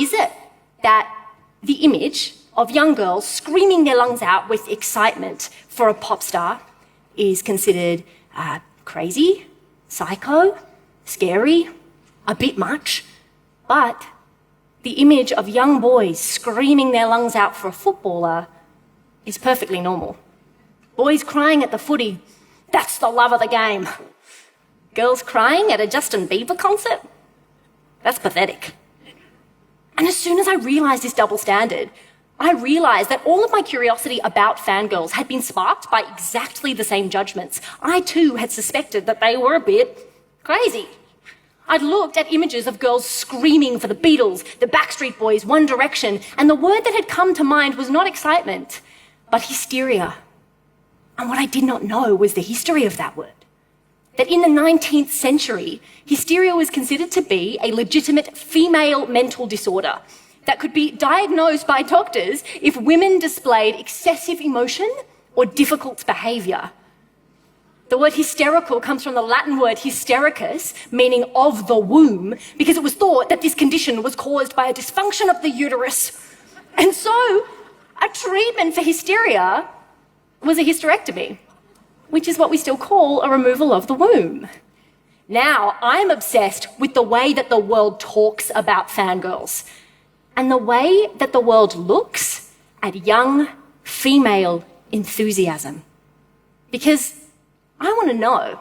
is it that the image of young girls screaming their lungs out with excitement for a pop star is considered crazy, psycho, scary, a bit much, but the image of young boys screaming their lungs out for a footballer is perfectly normal. Boys crying at the footy, that's the love of the game. Girls crying at a Justin Bieber concert, that's pathetic. And as soon as I realised this double standard, I realised that all of my curiosity about fangirls had been sparked by exactly the same judgments. I too had suspected that they were a bit crazy. I'd looked at images of girls screaming for the Beatles, the Backstreet Boys, One Direction, and the word that had come to mind was not excitement, but hysteria. And what I did not know was the history of that word. That in the 19th century, hysteria was considered to be a legitimate female mental disorder that could be diagnosed by doctors if women displayed excessive emotion or difficult behaviour. The word hysterical comes from the Latin word hystericus, meaning of the womb, because it was thought that this condition was caused by a dysfunction of the uterus. And so, a treatment for hysteria was a hysterectomy, which is what we still call a removal of the womb. Now, I'm obsessed with the way that the world talks about fangirls and the way that the world looks at young female enthusiasm. Because I want to know,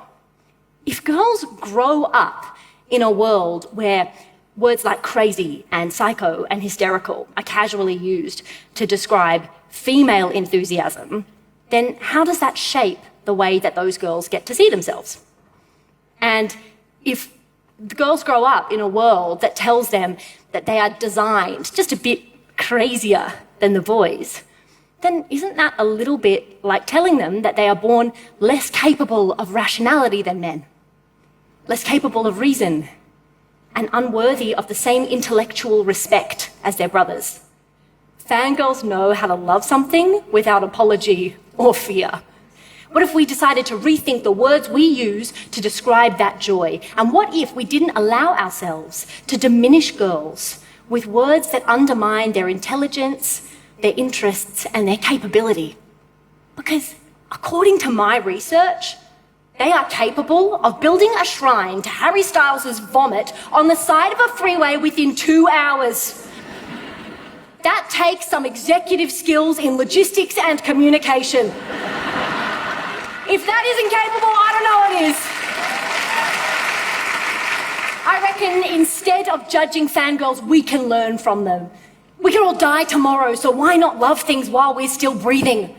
if girls grow up in a world where words like crazy and psycho and hysterical are casually used to describe female enthusiasm, then how does that shape the way that those girls get to see themselves? And if the girls grow up in a world that tells them that they are designed just a bit crazier than the boys, then isn't that a little bit like telling them that they are born less capable of rationality than men, less capable of reason, and unworthy of the same intellectual respect as their brothers? Fangirls know how to love something without apology or fear. What if we decided to rethink the words we use to describe that joy? And what if we didn't allow ourselves to diminish girls with words that undermine their intelligence, their interests, and their capability? Because according to my research, they are capable of building a shrine to Harry Styles' vomit on the side of a freeway within 2 hours. That takes some executive skills in logistics and communication. If that isn't capable, I don't know what is. I reckon instead of judging fangirls, we can learn from them. We can all die tomorrow, so why not love things while we're still breathing?